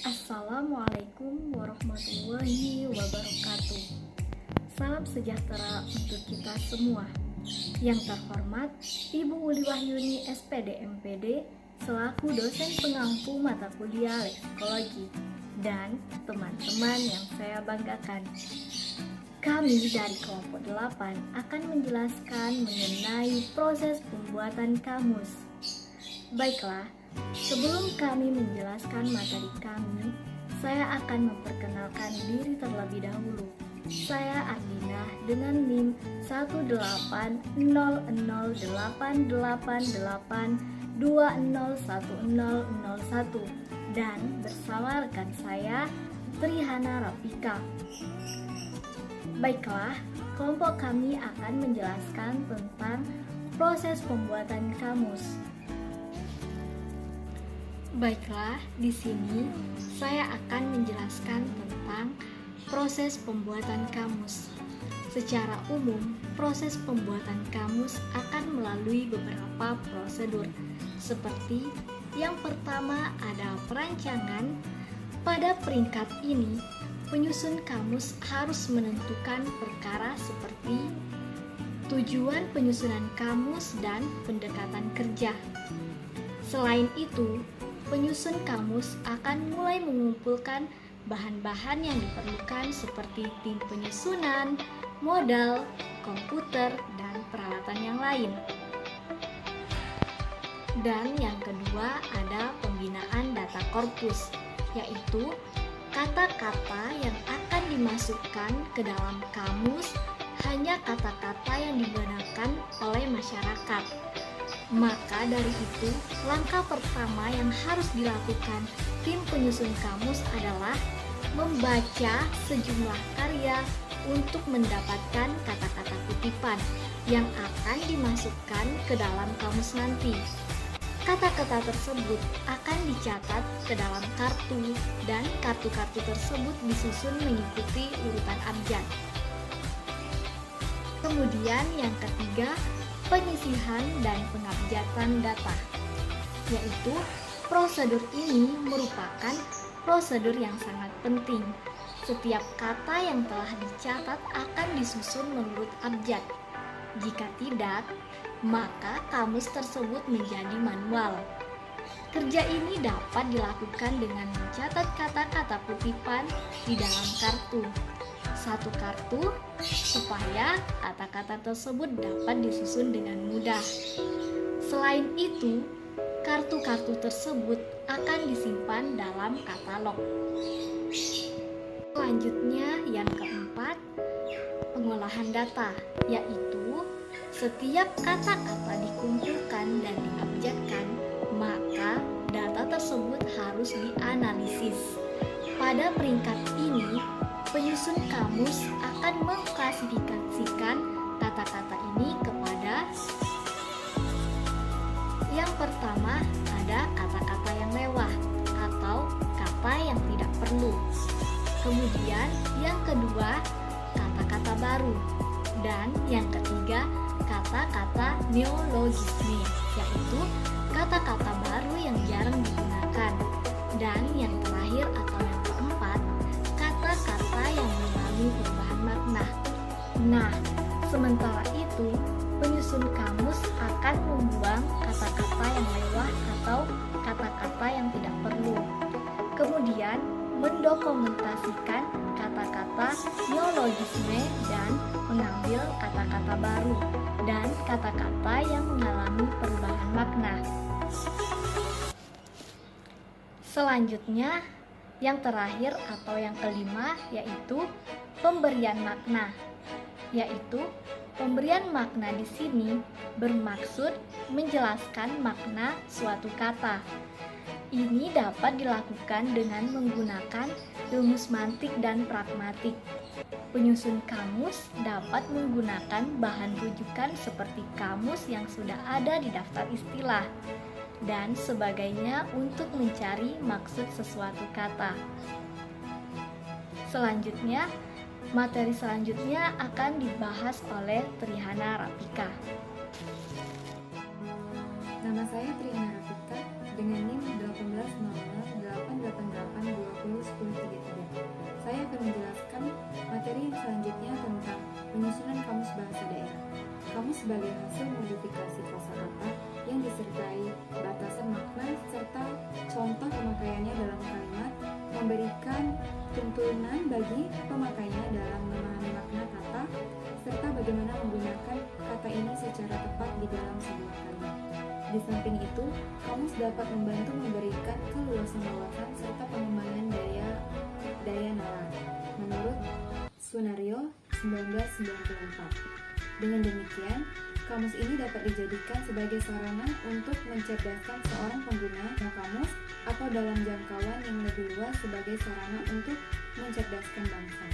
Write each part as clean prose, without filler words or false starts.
Assalamualaikum warahmatullahi wabarakatuh. Salam sejahtera untuk kita semua. Yang terhormat Ibu Uli Wahyuni SPD MPD selaku dosen pengampu mata kuliah leksikologi dan teman-teman yang saya banggakan. Kami dari kelompok 8 akan menjelaskan mengenai proses pembuatan kamus. Baiklah, sebelum kami menjelaskan materi kami, saya akan memperkenalkan diri terlebih dahulu. Saya Ardina dengan NIM 1808888201001 dan bersama rekan saya Trihana Rapika. Baiklah, kelompok kami akan menjelaskan tentang proses pembuatan kamus. Baiklah, di sini saya akan menjelaskan tentang proses pembuatan kamus. Secara umum, proses pembuatan kamus akan melalui beberapa prosedur. Seperti yang pertama ada perancangan. Pada peringkat ini, penyusun kamus harus menentukan perkara seperti tujuan penyusunan kamus dan pendekatan kerja. Selain itu, penyusun kamus akan mulai mengumpulkan bahan-bahan yang diperlukan seperti tim penyusunan, modal, komputer, dan peralatan yang lain. Dan yang kedua ada pembinaan data korpus, yaitu kata-kata yang akan dimasukkan ke dalam kamus hanya kata-kata yang digunakan oleh masyarakat. Maka dari itu, langkah pertama yang harus dilakukan tim penyusun kamus adalah membaca sejumlah karya untuk mendapatkan kata-kata kutipan yang akan dimasukkan ke dalam kamus nanti. Kata-kata tersebut akan dicatat ke dalam kartu dan kartu-kartu tersebut disusun mengikuti urutan abjad. Kemudian yang ketiga, penyisihan dan pengabjatan data, yaitu prosedur ini merupakan prosedur yang sangat penting. Setiap kata yang telah dicatat akan disusun menurut abjad. Jika tidak, maka kamus tersebut menjadi manual. Kerja ini dapat dilakukan dengan mencatat kata-kata kutipan di dalam kartu. Satu kartu supaya kata-kata tersebut dapat disusun dengan mudah. Selain itu, kartu-kartu tersebut akan disimpan dalam katalog. Selanjutnya yang keempat, pengolahan data, yaitu setiap kata-kata dikumpulkan dan diabjadkan, maka data tersebut harus dianalisis. Pada peringkat ini, penyusun kamus akan mengklasifikasikan kata-kata ini kepada yang pertama ada kata-kata yang lewat atau kata yang tidak perlu. Kemudian yang kedua kata-kata baru dan yang ketiga kata-kata neologisme, yaitu kata-kata baru yang jarang digunakan. Dan yang terakhir atau yang keempat, kata-kata yang mengalami perubahan makna. Nah, sementara itu, penyusun kamus akan membuang kata-kata yang lewat atau kata-kata yang tidak perlu. Kemudian, mendokumentasikan kata-kata neologisme dan mengambil kata-kata baru dan kata-kata yang mengalami perubahan makna. Selanjutnya, yang terakhir atau yang kelima yaitu pemberian makna. Yaitu pemberian makna di sini bermaksud menjelaskan makna suatu kata. Ini dapat dilakukan dengan menggunakan ilmu semantik dan pragmatik. Penyusun kamus dapat menggunakan bahan rujukan seperti kamus yang sudah ada di daftar istilah dan sebagainya untuk mencari maksud sesuatu kata. Selanjutnya, materi selanjutnya akan dibahas oleh Trihana Rapika. Nama saya Trihana Rapika dengan NIM 1800888820 pemakaiannya dalam kalimat, memberikan tuntunan bagi pemakainya dalam memahami makna kata, serta bagaimana menggunakan kata ini secara tepat di dalam sebuah kalimat. Di samping itu, kamus dapat membantu memberikan keluasan wawasan serta pengembangan daya nalar, menurut Sunario 1994. Dengan demikian, kamus ini dapat dijadikan sebagai sarana untuk mencerdaskan seorang pengguna kamus atau dalam jangkauan yang lebih luas sebagai sarana untuk mencerdaskan bangsa.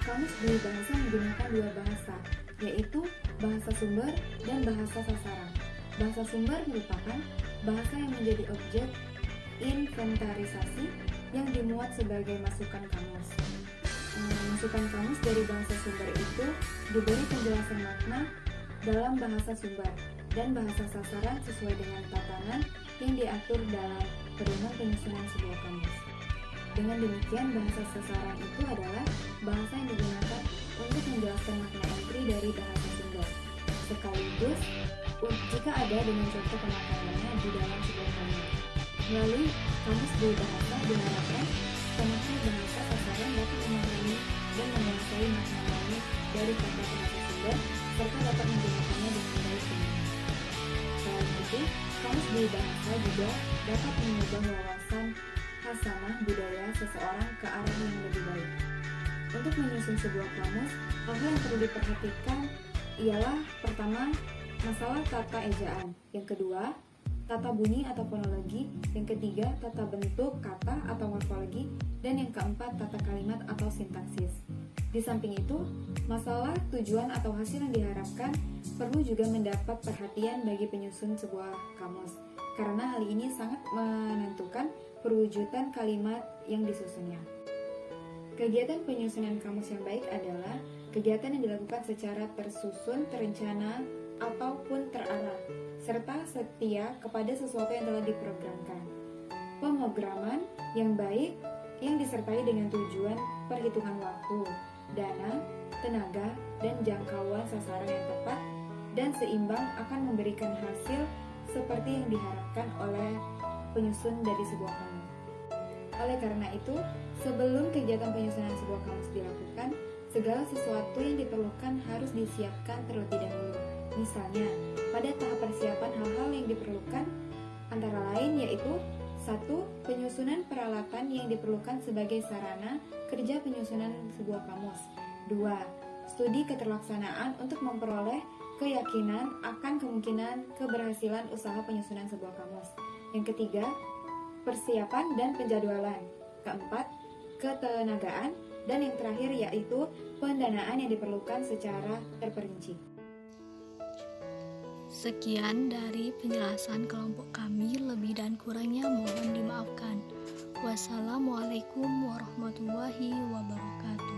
Kamus berbahasa menggunakan dua bahasa, yaitu bahasa sumber dan bahasa sasaran. Bahasa sumber merupakan bahasa yang menjadi objek inventarisasi yang dimuat sebagai masukan kamus. Masukan kamus dari bahasa sumber itu diberi penjelasan makna dalam bahasa sumber dan bahasa sasaran sesuai dengan tatanan yang diatur dalam pedoman penyusunan sebuah kamus. Dengan demikian, bahasa sasaran itu adalah bahasa yang digunakan untuk menjelaskan makna entry dari bahasa sumber, sekaligus jika ada dengan contoh pemakaiannya di dalam sebuah kamus. Melalui kamus berbahasa diharapkan pemakai bahasa sasaran dapat memahami dan menguasai makna lain dari kata bahasa sumber serta dapat menggunakannya dengan baik benar. Selain itu, kamus berbahasa juga dapat mengubah wawasan hasanah budaya seseorang ke arah yang lebih baik. Untuk menyusun sebuah kamus, hal-hal yang perlu diperhatikan ialah pertama, masalah tata ejaan, yang kedua, tata bunyi atau fonologi, yang ketiga, tata bentuk kata atau morfologi, dan yang keempat, tata kalimat atau sintaksis. Di samping itu, masalah tujuan atau hasil yang diharapkan perlu juga mendapat perhatian bagi penyusun sebuah kamus, karena hal ini sangat menentukan perwujudan kalimat yang disusunnya. Kegiatan penyusunan kamus yang baik adalah kegiatan yang dilakukan secara tersusun, terencana, ataupun terarah, serta setia kepada sesuatu yang telah diprogramkan. Pemrograman yang baik yang disertai dengan tujuan perhitungan waktu, dana, tenaga, dan jangkauan sasaran yang tepat dan seimbang akan memberikan hasil seperti yang diharapkan oleh penyusun dari sebuah kamus. Oleh karena itu, sebelum kegiatan penyusunan sebuah kamus dilakukan, segala sesuatu yang diperlukan harus disiapkan terlebih dahulu. Misalnya, pada tahap persiapan hal-hal yang diperlukan antara lain yaitu 1. Penyusunan peralatan yang diperlukan sebagai sarana kerja penyusunan sebuah kamus. 2. Studi keterlaksanaan untuk memperoleh keyakinan akan kemungkinan keberhasilan usaha penyusunan sebuah kamus. Yang ketiga, persiapan dan penjadwalan. Keempat, ketenagaan. Dan yang terakhir yaitu pendanaan yang diperlukan secara terperinci. Sekian dari penjelasan kelompok kami, lebih dan kurangnya mohon dimaafkan. Wassalamualaikum warahmatullahi wabarakatuh.